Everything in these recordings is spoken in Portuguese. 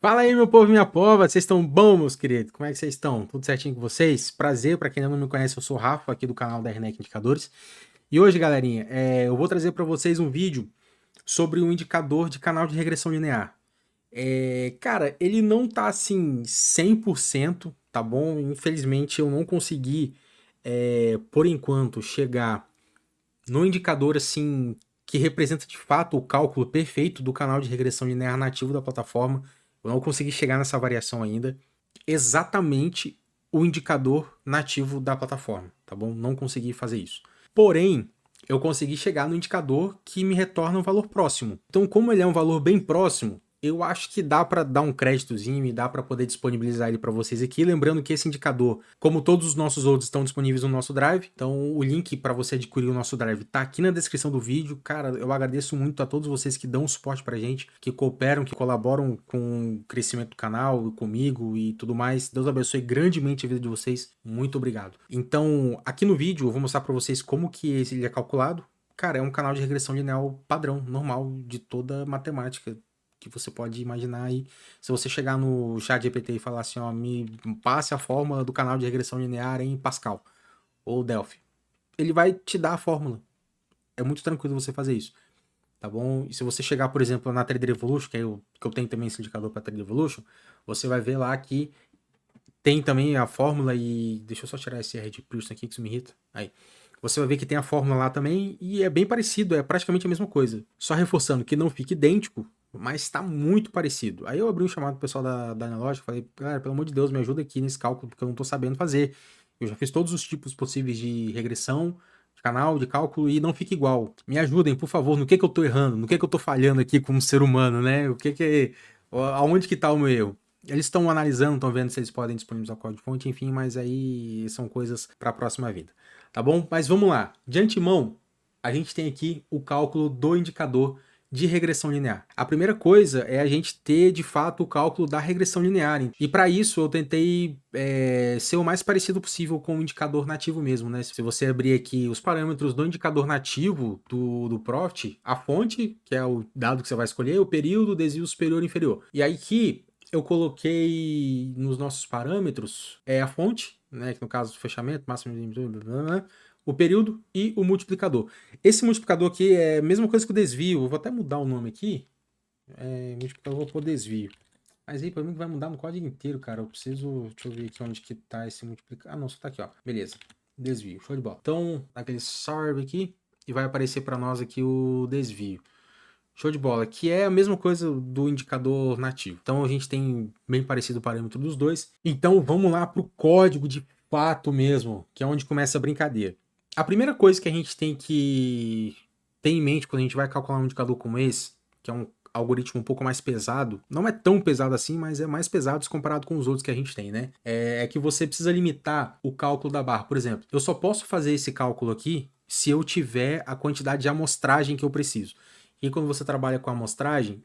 Fala aí, meu povo e minha pova, vocês estão bom, meus queridos? Como é que vocês estão? Tudo certinho com vocês? Prazer, para quem ainda não me conhece, eu sou o Rafa, aqui do canal da Renek Indicadores. E hoje, galerinha, eu vou trazer para vocês um vídeo sobre um indicador de canal de regressão linear. Cara, ele não tá assim 100%, tá bom? Infelizmente eu não consegui, por enquanto, chegar no indicador assim que representa de fato o cálculo perfeito do canal de regressão linear nativo da plataforma. Eu não consegui chegar nessa variação ainda. Exatamente o indicador nativo da plataforma, tá bom? Não consegui fazer isso. Porém, eu consegui chegar no indicador que me retorna um valor próximo. Então, como ele é um valor bem próximo, eu acho que dá para dar um créditozinho e dá para poder disponibilizar ele para vocês aqui. Lembrando que esse indicador, como todos os nossos outros, estão disponíveis no nosso Drive. Então, o link para você adquirir o nosso Drive tá aqui na descrição do vídeo. Cara, eu agradeço muito a todos vocês que dão suporte pra gente, que cooperam, que colaboram com o crescimento do canal, comigo e tudo mais. Deus abençoe grandemente a vida de vocês. Muito obrigado. Então, aqui no vídeo eu vou mostrar para vocês como que ele é calculado. Cara, é um canal de regressão linear padrão, normal, de toda matemática que você pode imaginar aí. Se você chegar no ChatGPT e falar assim, ó, me passe a fórmula do canal de regressão linear em Pascal ou Delphi, ele vai te dar a fórmula. É muito tranquilo você fazer isso, tá bom? E se você chegar, por exemplo, na Trader Evolution, que eu tenho também esse indicador para Trader Evolution, você vai ver lá que tem também a fórmula e... Deixa eu só tirar esse R de Pearson aqui, que isso me irrita. Aí. Você vai ver que tem a fórmula lá também e é bem parecido, é praticamente a mesma coisa. Só reforçando que não fica idêntico, mas está muito parecido. Aí eu abri um chamado pro pessoal da Analógica, falei, cara, pelo amor de Deus, me ajuda aqui nesse cálculo, porque eu não tô sabendo fazer. Eu já fiz todos os tipos possíveis de regressão, de canal, de cálculo, e não fica igual. Me ajudem, por favor, no que eu tô errando, no que eu tô falhando aqui como ser humano, né? Aonde que tá o meu erro? Eles estão analisando, estão vendo se eles podem disponibilizar o código-fonte, enfim, mas aí são coisas para a próxima vida, tá bom? Mas vamos lá. De antemão, a gente tem aqui o cálculo do indicador de regressão linear. A primeira coisa é a gente ter, de fato, o cálculo da regressão linear. E para isso eu tentei ser o mais parecido possível com o indicador nativo mesmo, né? Se você abrir aqui os parâmetros do indicador nativo do Profit, a fonte, que é o dado que você vai escolher, o período, o desvio superior e inferior. E aí que eu coloquei nos nossos parâmetros a fonte, né, que no caso do fechamento, máximo de o período e o multiplicador. Esse multiplicador aqui é a mesma coisa que o desvio. Eu vou até mudar o nome aqui. Multiplicador, vou pôr desvio. Mas aí para mim vai mudar no código inteiro, cara. Eu preciso, deixa eu ver aqui onde que tá esse multiplicador. Ah, não, só tá aqui, ó. Beleza. Desvio, show de bola. Então, aquele serve aqui e vai aparecer para nós aqui o desvio. Show de bola, que é a mesma coisa do indicador nativo. Então a gente tem bem parecido o parâmetro dos dois. Então vamos lá para o código de fato mesmo, que é onde começa a brincadeira. A primeira coisa que a gente tem que ter em mente quando a gente vai calcular um indicador como esse, que é um algoritmo um pouco mais pesado, não é tão pesado assim, mas é mais pesado comparado com os outros que a gente tem, né? É que você precisa limitar o cálculo da barra. Por exemplo, eu só posso fazer esse cálculo aqui se eu tiver a quantidade de amostragem que eu preciso. E quando você trabalha com amostragem,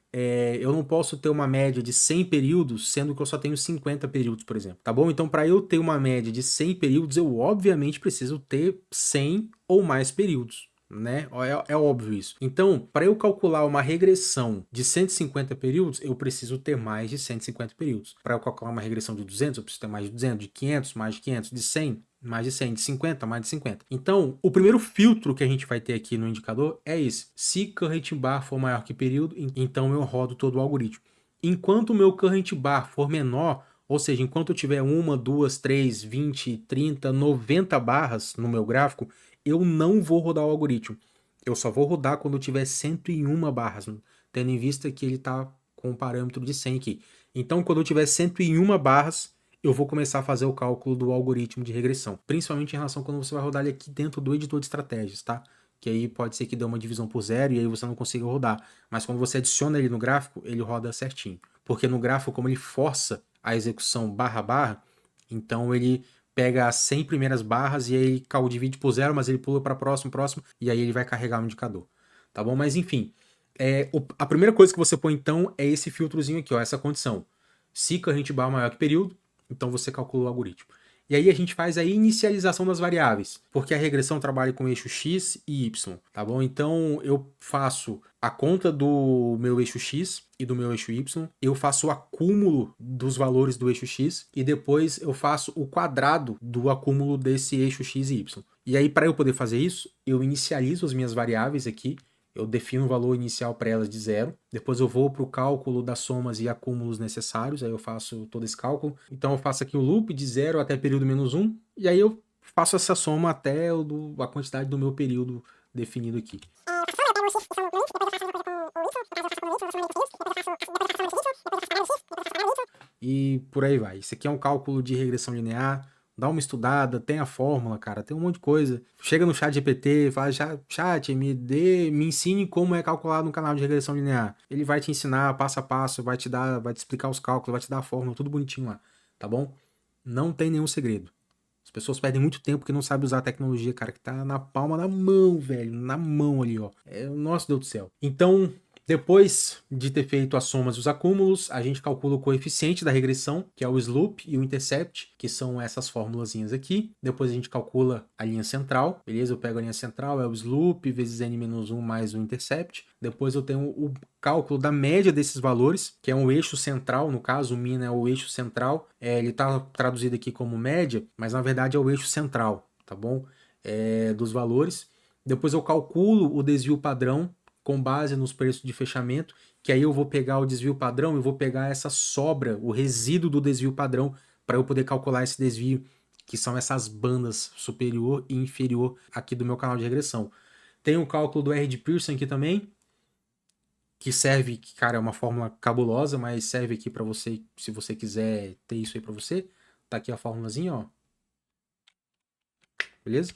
eu não posso ter uma média de 100 períodos, sendo que eu só tenho 50 períodos, por exemplo. Tá bom? Então, para eu ter uma média de 100 períodos, eu obviamente preciso ter 100 ou mais períodos, né? É óbvio isso. Então, para eu calcular uma regressão de 150 períodos, eu preciso ter mais de 150 períodos. Para eu calcular uma regressão de 200, eu preciso ter mais de 200, de 500, mais de 500, de 100, mais de 100, de 50, mais de 50. Então, o primeiro filtro que a gente vai ter aqui no indicador é esse. Se current bar for maior que período, então eu rodo todo o algoritmo. Enquanto o meu current bar for menor, ou seja, enquanto eu tiver 1, 2, 3, 20, 30, 90 barras no meu gráfico, eu não vou rodar o algoritmo. Eu só vou rodar quando eu tiver 101 barras, tendo em vista que ele está com um parâmetro de 100 aqui. Então, quando eu tiver 101 barras, eu vou começar a fazer o cálculo do algoritmo de regressão, principalmente em relação quando você vai rodar ele aqui dentro do editor de estratégias, tá? Que aí pode ser que dê uma divisão por zero e aí você não consiga rodar. Mas quando você adiciona ele no gráfico, ele roda certinho. Porque no gráfico, como ele força a execução barra barra, então ele pega as 100 primeiras barras e aí ele divide por zero, mas ele pula para próximo, e aí ele vai carregar o indicador. Tá bom? Mas enfim, a primeira coisa que você põe então é esse filtrozinho aqui, ó, essa condição. Se current bar maior que período, então você calcula o algoritmo. E aí a gente faz a inicialização das variáveis, porque a regressão trabalha com eixo x e y, tá bom? Então eu faço a conta do meu eixo x e do meu eixo y, eu faço o acúmulo dos valores do eixo x e depois eu faço o quadrado do acúmulo desse eixo x e y. E aí, para eu poder fazer isso, eu inicializo as minhas variáveis aqui, eu defino o valor inicial para elas de 0, depois eu vou para o cálculo das somas e acúmulos necessários, aí eu faço todo esse cálculo. Então eu faço aqui o loop de 0 até período menos 1, e aí eu faço essa soma até a quantidade do meu período definido aqui. E por aí vai. Isso aqui é um cálculo de regressão linear. Dá uma estudada, tem a fórmula, cara, tem um monte de coisa. Chega no chat GPT, fala, chat, me ensine como é calculado no canal de regressão linear. Ele vai te ensinar passo a passo, vai te explicar os cálculos, vai te dar a fórmula, tudo bonitinho lá, tá bom? Não tem nenhum segredo. As pessoas perdem muito tempo porque não sabem usar a tecnologia, cara, que tá na palma da mão, velho, na mão ali, ó. Nossa Deus do céu. Então, depois de ter feito as somas e os acúmulos, a gente calcula o coeficiente da regressão, que é o slope e o intercept, que são essas formulazinhas aqui. Depois a gente calcula a linha central, beleza? Eu pego a linha central, é o slope vezes n-1 mais o intercept. Depois eu tenho o cálculo da média desses valores, que é um eixo central, no caso o min é o eixo central. Ele está traduzido aqui como média, mas na verdade é o eixo central, tá bom? Dos valores. Depois eu calculo o desvio padrão, com base nos preços de fechamento, que aí eu vou pegar o desvio padrão e vou pegar essa sobra, o resíduo do desvio padrão, para eu poder calcular esse desvio, que são essas bandas superior e inferior aqui do meu canal de regressão. Tem o cálculo do R de Pearson aqui também, que serve, cara, é uma fórmula cabulosa, mas serve aqui para você, se você quiser ter isso aí para você. Tá aqui a fórmulazinha, ó. Beleza?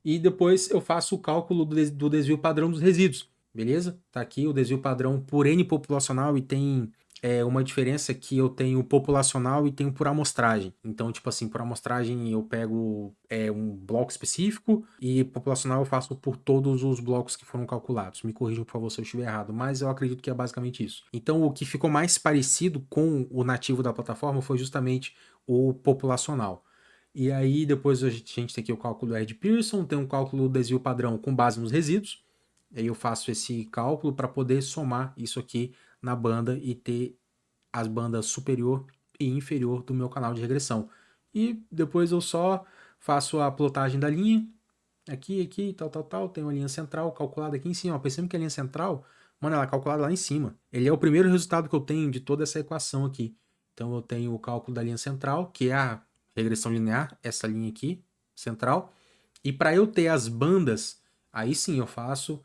E depois eu faço o cálculo do desvio padrão dos resíduos. Beleza? Tá aqui o desvio padrão por N populacional e tem uma diferença que eu tenho populacional e tenho por amostragem. Então, tipo assim, por amostragem eu pego um bloco específico e populacional eu faço por todos os blocos que foram calculados. Me corrijam, por favor, se eu estiver errado, mas eu acredito que é basicamente isso. Então, o que ficou mais parecido com o nativo da plataforma foi justamente o populacional. E aí, depois a gente tem aqui o cálculo do R de Pearson, tem um cálculo do desvio padrão com base nos resíduos. Aí eu faço esse cálculo para poder somar isso aqui na banda e ter as bandas superior e inferior do meu canal de regressão. E depois eu só faço a plotagem da linha, aqui, tal, tem uma linha central calculada aqui em cima. Percebe que a linha central, mano, ela é calculada lá em cima. Ele é o primeiro resultado que eu tenho de toda essa equação aqui. Então eu tenho o cálculo da linha central, que é a regressão linear, essa linha aqui, central. E para eu ter as bandas, aí sim eu faço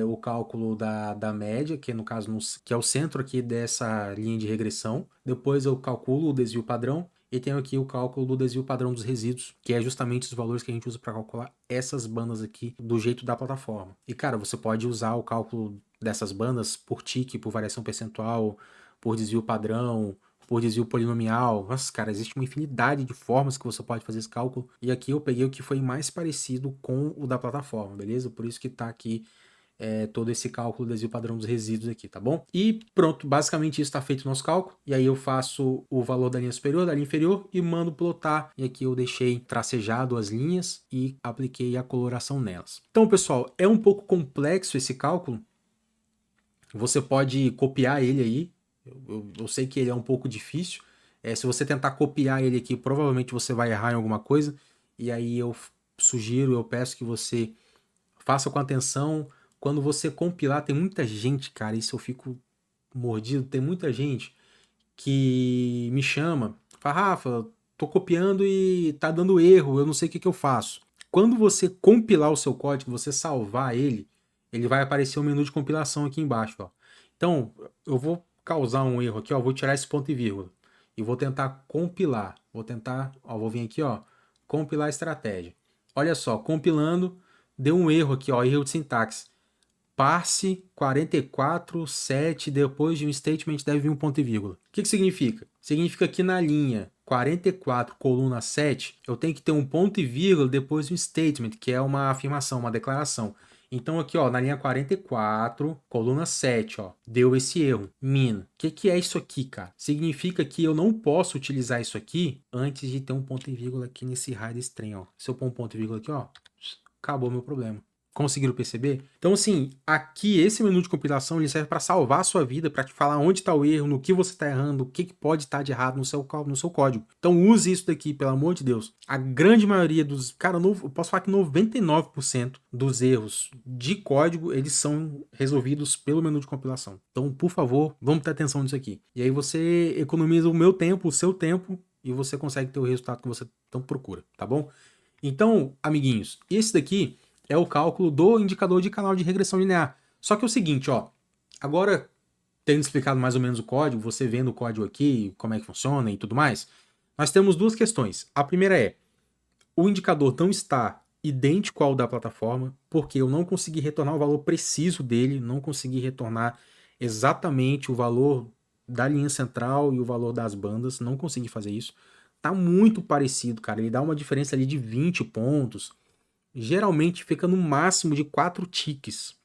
o cálculo da média, que no caso que é o centro aqui dessa linha de regressão. Depois eu calculo o desvio padrão e tenho aqui o cálculo do desvio padrão dos resíduos, que é justamente os valores que a gente usa para calcular essas bandas aqui do jeito da plataforma. E cara, você pode usar o cálculo dessas bandas por tique, por variação percentual, por desvio padrão, por desvio polinomial. Nossa, cara, existe uma infinidade de formas que você pode fazer esse cálculo. E aqui eu peguei o que foi mais parecido com o da plataforma, beleza? Por isso que tá aqui todo esse cálculo do desvio padrão dos resíduos aqui, tá bom? E pronto, basicamente isso está feito o nosso cálculo. E aí eu faço o valor da linha superior, da linha inferior e mando plotar. E aqui eu deixei tracejado as linhas e apliquei a coloração nelas. Então, pessoal, é um pouco complexo esse cálculo. Você pode copiar ele aí. Eu sei que ele é um pouco difícil. Se você tentar copiar ele aqui, provavelmente você vai errar em alguma coisa. E aí eu sugiro, eu peço que você faça com atenção. Quando você compilar, tem muita gente, cara, isso eu fico mordido, tem muita gente que me chama, fala, Rafa, tô copiando e tá dando erro, eu não sei o que eu faço. Quando você compilar o seu código, você salvar ele, ele vai aparecer o menu de compilação aqui embaixo, ó. Então, eu vou causar um erro aqui, ó, vou tirar esse ponto e vírgula e vou tentar compilar. Vou vir aqui, ó, compilar a estratégia. Olha só, compilando, deu um erro aqui, ó, erro de sintaxe. Parse 44, 7, depois de um statement deve vir um ponto e vírgula. O que significa? Significa que na linha 44, coluna 7, eu tenho que ter um ponto e vírgula depois de um statement, que é uma afirmação, uma declaração. Então aqui, ó, na linha 44, coluna 7, ó, deu esse erro. Min. O que é isso aqui, cara? Significa que eu não posso utilizar isso aqui antes de ter um ponto e vírgula aqui nesse raio desse trem, ó. Se eu pôr um ponto e vírgula aqui, ó, acabou o meu problema. Conseguiram perceber? Então, assim, aqui esse menu de compilação ele serve para salvar a sua vida, para te falar onde está o erro, no que você está errando, o que pode estar de errado no seu código. Então, use isso daqui, pelo amor de Deus. A grande maioria dos... Cara, eu posso falar que 99% dos erros de código, eles são resolvidos pelo menu de compilação. Então, por favor, vamos ter atenção nisso aqui. E aí você economiza o meu tempo, o seu tempo, e você consegue ter o resultado que você tanto procura, tá bom? Então, amiguinhos, esse daqui é o cálculo do indicador de canal de regressão linear. Só que é o seguinte, ó, agora tendo explicado mais ou menos o código, você vendo o código aqui, como é que funciona e tudo mais, nós temos duas questões. A primeira é, o indicador não está idêntico ao da plataforma, porque eu não consegui retornar o valor preciso dele, não consegui retornar exatamente o valor da linha central e o valor das bandas, não consegui fazer isso. Tá muito parecido, cara, ele dá uma diferença ali de 20 pontos, geralmente fica no máximo de 4 ticks,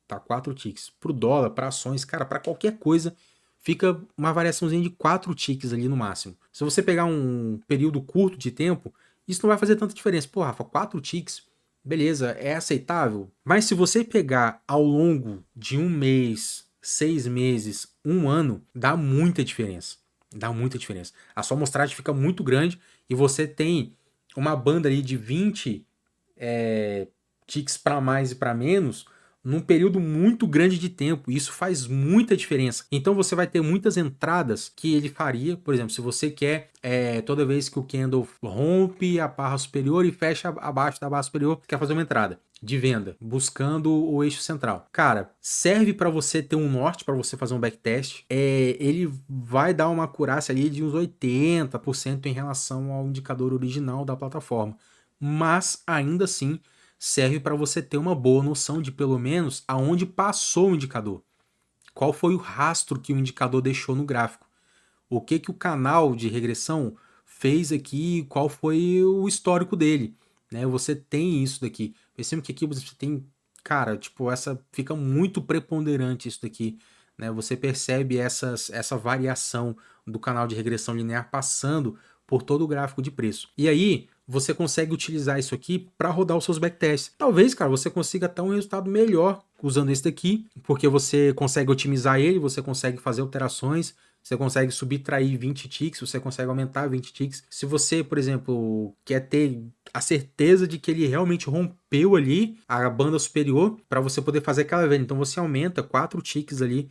tá? 4 ticks. Pro dólar, para ações, cara, para qualquer coisa, fica uma variaçãozinha de 4 ticks ali no máximo. Se você pegar um período curto de tempo, isso não vai fazer tanta diferença. Pô, Rafa, 4 ticks, beleza, é aceitável. Mas se você pegar ao longo de um mês, 6 meses, um ano, dá muita diferença. Dá muita diferença. A sua amostragem fica muito grande e você tem uma banda ali de 20 ticks para mais e para menos num período muito grande de tempo. Isso faz muita diferença. Então você vai ter muitas entradas que ele faria. Por exemplo, se você quer toda vez que o candle rompe a barra superior e fecha abaixo da barra superior, quer fazer uma entrada de venda, buscando o eixo central. Cara, serve para você ter um norte, para você fazer um backtest. Ele vai dar uma acurácia ali de uns 80% em relação ao indicador original da plataforma. Mas ainda assim serve para você ter uma boa noção de pelo menos aonde passou o indicador. Qual foi o rastro que o indicador deixou no gráfico? O que o canal de regressão fez aqui? Qual foi o histórico dele? Né? Você tem isso daqui. Perceba que aqui você tem, cara, tipo, fica muito preponderante isso daqui. Né? Você percebe essa variação do canal de regressão linear passando por todo o gráfico de preço. E aí, você consegue utilizar isso aqui para rodar os seus backtests. Talvez, cara, você consiga ter um resultado melhor usando esse daqui, porque você consegue otimizar ele, você consegue fazer alterações, você consegue subtrair 20 ticks, você consegue aumentar 20 ticks. Se você, por exemplo, quer ter a certeza de que ele realmente rompeu ali a banda superior, para você poder fazer aquela venda, então você aumenta 4 ticks ali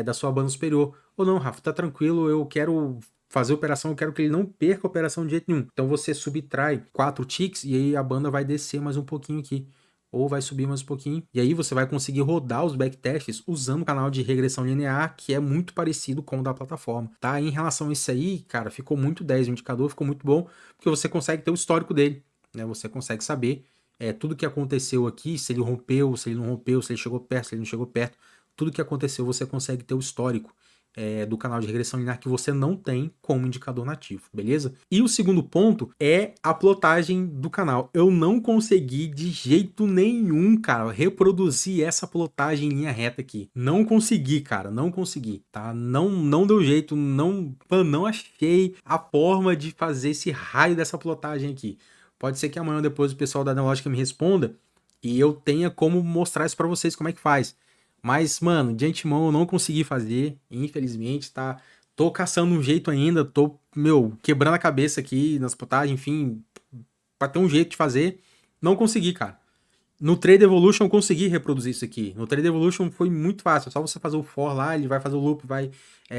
da sua banda superior. Ou não, Rafa, tá tranquilo, eu quero fazer operação, eu quero que ele não perca a operação de jeito nenhum. Então você subtrai 4 ticks e aí a banda vai descer mais um pouquinho aqui. Ou vai subir mais um pouquinho. E aí você vai conseguir rodar os backtests usando o canal de regressão linear, que é muito parecido com o da plataforma. Tá? Em relação a isso aí, cara, ficou muito 10. O indicador ficou muito bom, porque você consegue ter o histórico dele. Né? Você consegue saber tudo que aconteceu aqui, se ele rompeu, se ele não rompeu, se ele chegou perto, se ele não chegou perto. Tudo que aconteceu, você consegue ter o histórico do canal de regressão linear que você não tem como indicador nativo, beleza? E o segundo ponto é a plotagem do canal. Eu não consegui de jeito nenhum, cara, reproduzir essa plotagem em linha reta aqui. Não consegui, cara, não consegui, tá? Não deu jeito, não achei a forma de fazer esse raio dessa plotagem aqui. Pode ser que amanhã depois o pessoal da Analogica me responda e eu tenha como mostrar isso para vocês como é que faz. Mas, mano, de antemão eu não consegui fazer, infelizmente, tá? Tô caçando um jeito ainda, tô, quebrando a cabeça aqui nas potagens, enfim, pra ter um jeito de fazer. Não consegui, cara. No Trade Evolution eu consegui reproduzir isso aqui. No Trade Evolution foi muito fácil, é só você fazer o for lá, ele vai fazer o loop, vai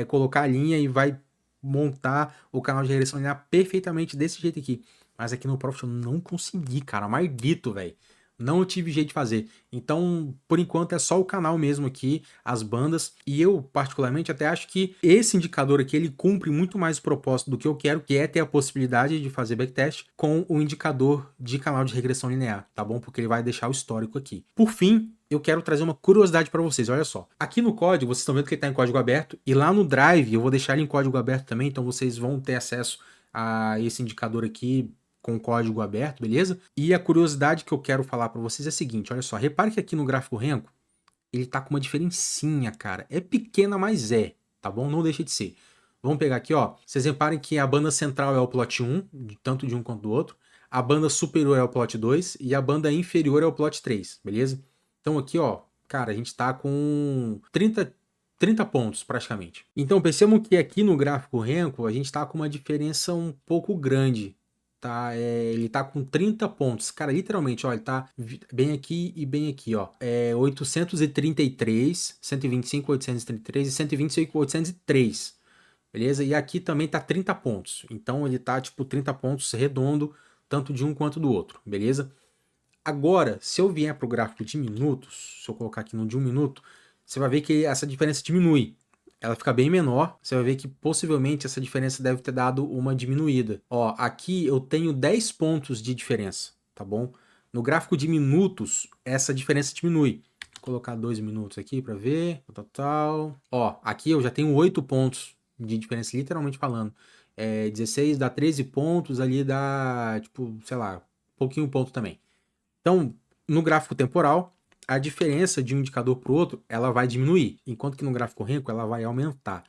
colocar a linha e vai montar o canal de regressão linear perfeitamente desse jeito aqui. Mas aqui no Profit eu não consegui, cara, maldito, velho. Não tive jeito de fazer. Então, por enquanto, é só o canal mesmo aqui, as bandas. E eu, particularmente, até acho que esse indicador aqui, ele cumpre muito mais o propósito do que eu quero, que é ter a possibilidade de fazer backtest com o indicador de canal de regressão linear, tá bom? Porque ele vai deixar o histórico aqui. Por fim, eu quero trazer uma curiosidade para vocês, olha só. Aqui no código, vocês estão vendo que ele está em código aberto, e lá no Drive, eu vou deixar ele em código aberto também, então vocês vão ter acesso a esse indicador aqui com o código aberto, beleza? E a curiosidade que eu quero falar para vocês é a seguinte, olha só, repare que aqui no gráfico Renko, ele tá com uma diferencinha, cara. É pequena, mas é, tá bom? Não deixa de ser. Vamos pegar aqui, ó. Vocês reparem que a banda central é o plot 1, tanto de um quanto do outro. A banda superior é o plot 2 e a banda inferior é o plot 3, beleza? Então aqui, ó, cara, a gente tá com 30 pontos praticamente. Então percebam que aqui no gráfico Renko a gente tá com uma diferença um pouco grande, tá? Ele tá com 30 pontos. Cara, literalmente, ó, ele tá bem aqui e bem aqui, ó. 833, 125, 833 e 125, 803. Beleza? E aqui também tá 30 pontos. Então ele tá tipo 30 pontos redondo, tanto de um quanto do outro, beleza? Agora, se eu vier pro gráfico de minutos, se eu colocar aqui no de 1 minuto, você vai ver que essa diferença diminui. Ela fica bem menor, você vai ver que possivelmente essa diferença deve ter dado uma diminuída. Ó, aqui eu tenho 10 pontos de diferença, tá bom? No gráfico de minutos, essa diferença diminui. Vou colocar 2 minutos aqui para ver, tal. Ó, aqui eu já tenho 8 pontos de diferença, literalmente falando. 16 dá 13 pontos, ali dá, tipo, sei lá, pouquinho ponto também. Então, no gráfico temporal, a diferença de um indicador para o outro, ela vai diminuir, enquanto que no gráfico Renko ela vai aumentar.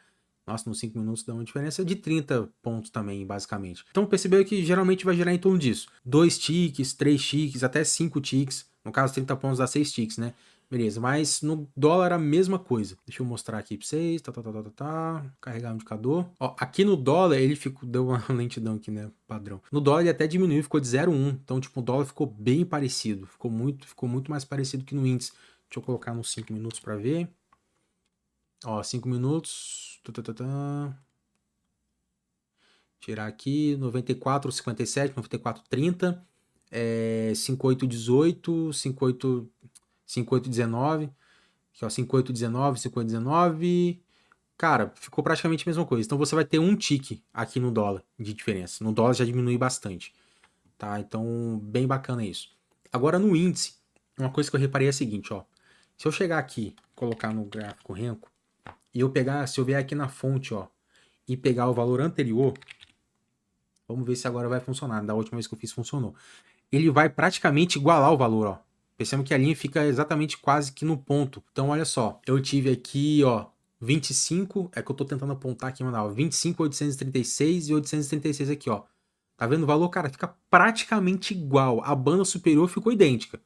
Nossa, nos 5 minutos dá uma diferença de 30 pontos também, basicamente. Então percebeu que geralmente vai gerar em torno disso. 2 ticks, 3 ticks, até 5 ticks. No caso, 30 pontos dá 6 ticks, né? Beleza, mas no dólar a mesma coisa. Deixa eu mostrar aqui pra vocês. Carregar o indicador. Ó, aqui no dólar ele ficou. Deu uma lentidão aqui, né? Padrão. No dólar ele até diminuiu, ficou de 0,1. Então, tipo, o dólar ficou bem parecido. Ficou muito mais parecido que no índice. Deixa eu colocar nos 5 minutos pra ver. Ó, 5 minutos. Tirar aqui. 94,57, 94,30. 58,18, 58,19. Aqui, ó, 58,19, 58,19. Cara, ficou praticamente a mesma coisa. Então você vai ter um tique aqui no dólar de diferença. No dólar já diminui bastante. Tá? Então, bem bacana isso. Agora no índice, uma coisa que eu reparei é a seguinte, ó. Se eu chegar aqui, colocar no gráfico Renko, e eu pegar, se eu vier aqui na fonte, ó, e pegar o valor anterior, vamos ver se agora vai funcionar. Da última vez que eu fiz, funcionou. Ele vai praticamente igualar o valor, ó. Percebemos que a linha fica exatamente quase que no ponto. Então, olha só, eu tive aqui, ó, 25, é que eu tô tentando apontar aqui, mano, 25, 836 e 836 aqui, ó. Tá vendo o valor, cara? Fica praticamente igual. A banda superior ficou idêntica.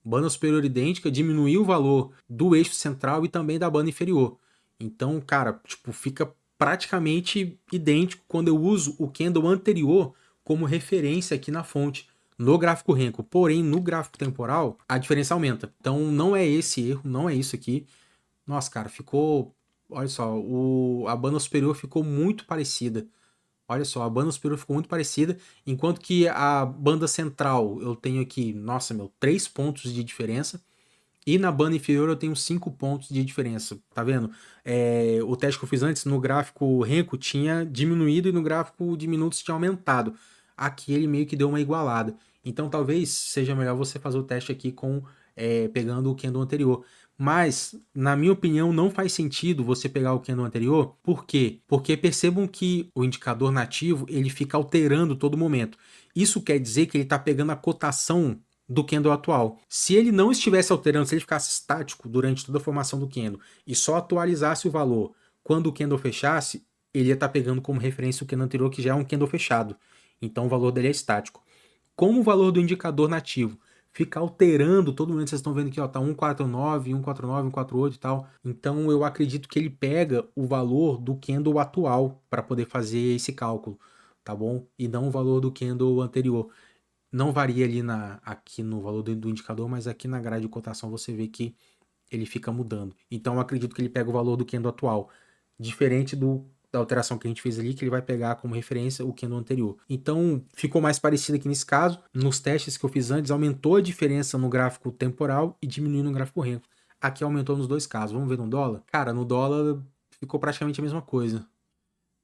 Banda superior idêntica, diminuiu o valor do eixo central e também da banda inferior. Então, cara, tipo, fica praticamente idêntico quando eu uso o candle anterior como referência aqui na fonte no gráfico Renko. Porém, no gráfico temporal, a diferença aumenta. Então, não é esse erro, não é isso aqui. Nossa, cara, ficou... Olha só, a banda superior ficou muito parecida. Olha só, a banda superior ficou muito parecida, enquanto que a banda central eu tenho aqui, nossa, 3 pontos de diferença. E na banda inferior eu tenho 5 pontos de diferença, tá vendo? O teste que eu fiz antes no gráfico Renko tinha diminuído e no gráfico de minutos tinha aumentado. Aqui ele meio que deu uma igualada. Então talvez seja melhor você fazer o teste aqui pegando o candle anterior. Mas, na minha opinião, não faz sentido você pegar o candle anterior. Por quê? Porque percebam que o indicador nativo ele fica alterando todo momento. Isso quer dizer que ele está pegando a cotação do candle atual. Se ele não estivesse alterando, se ele ficasse estático durante toda a formação do candle e só atualizasse o valor quando o candle fechasse, ele ia estar pegando como referência o candle anterior, que já é um candle fechado. Então o valor dele é estático. Como o valor do indicador nativo fica alterando todo momento, vocês estão vendo aqui, ó, tá 149, 149, 148 e tal. Então eu acredito que ele pega o valor do candle atual para poder fazer esse cálculo, tá bom? E não o valor do candle anterior. Não varia ali aqui no valor do indicador, mas aqui na grade de cotação você vê que ele fica mudando. Então eu acredito que ele pega o valor do candle atual, diferente da alteração que a gente fez ali, que ele vai pegar como referência o candle anterior. Então ficou mais parecido aqui nesse caso. Nos testes que eu fiz antes, aumentou a diferença no gráfico temporal e diminuiu no gráfico Renko. Aqui aumentou nos dois casos. Vamos ver no dólar? Cara, no dólar ficou praticamente a mesma coisa,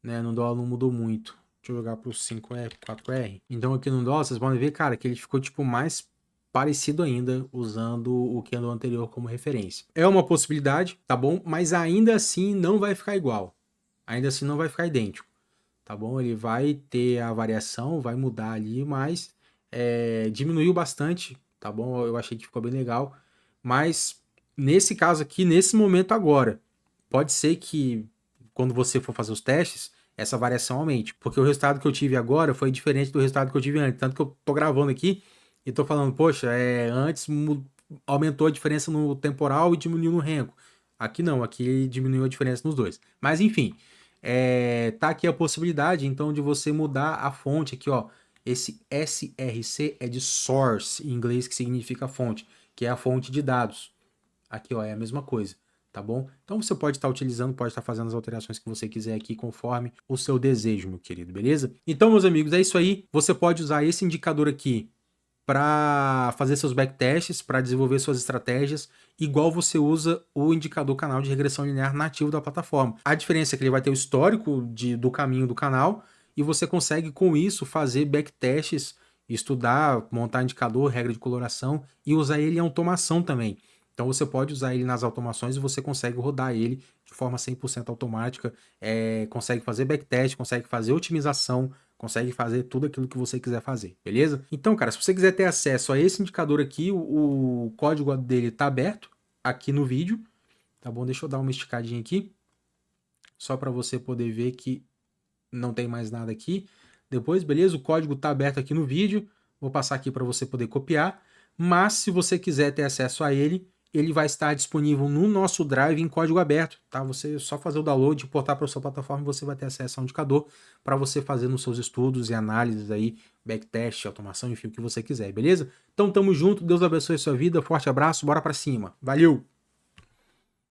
né? No dólar não mudou muito. Deixa eu jogar para o 5R, 4R. Então aqui no dólar, vocês podem ver, cara, que ele ficou tipo mais parecido ainda, usando o candle anterior como referência. É uma possibilidade, tá bom? Mas ainda assim não vai ficar igual. Ainda assim não vai ficar idêntico, tá bom? Ele vai ter a variação, vai mudar ali, mas diminuiu bastante, tá bom? Eu achei que ficou bem legal, mas nesse caso aqui, nesse momento agora, pode ser que quando você for fazer os testes, essa variação aumente, porque o resultado que eu tive agora foi diferente do resultado que eu tive antes, tanto que eu tô gravando aqui e tô falando, poxa, antes aumentou a diferença no temporal e diminuiu no renco. Aqui não, aqui diminuiu a diferença nos dois. Mas enfim, tá aqui a possibilidade então de você mudar a fonte aqui, ó. Esse SRC é de source em inglês, que significa fonte, que é a fonte de dados. Aqui, ó, é a mesma coisa, tá bom? Então você pode estar utilizando, pode estar fazendo as alterações que você quiser aqui conforme o seu desejo, meu querido, beleza? Então, meus amigos, é isso aí. Você pode usar esse indicador aqui para fazer seus backtests, para desenvolver suas estratégias, igual você usa o indicador canal de regressão linear nativo da plataforma. A diferença é que ele vai ter o histórico do caminho do canal e você consegue com isso fazer backtests, estudar, montar indicador, regra de coloração e usar ele em automação também. Então você pode usar ele nas automações e você consegue rodar ele de forma 100% automática, consegue fazer backtest, consegue fazer otimização, consegue fazer tudo aquilo que você quiser fazer, beleza? Então, cara, se você quiser ter acesso a esse indicador aqui, o código dele tá aberto aqui no vídeo, tá bom? Deixa eu dar uma esticadinha aqui, só para você poder ver que não tem mais nada aqui. Depois, beleza? O código tá aberto aqui no vídeo, vou passar aqui para você poder copiar, mas se você quiser ter acesso a ele, ele vai estar disponível no nosso Drive em código aberto, tá? Você só fazer o download, importar para a sua plataforma, você vai ter acesso ao indicador para você fazer nos seus estudos e análises aí, backtest, automação, enfim, o que você quiser, beleza? Então tamo junto, Deus abençoe a sua vida, forte abraço, bora para cima. Valeu!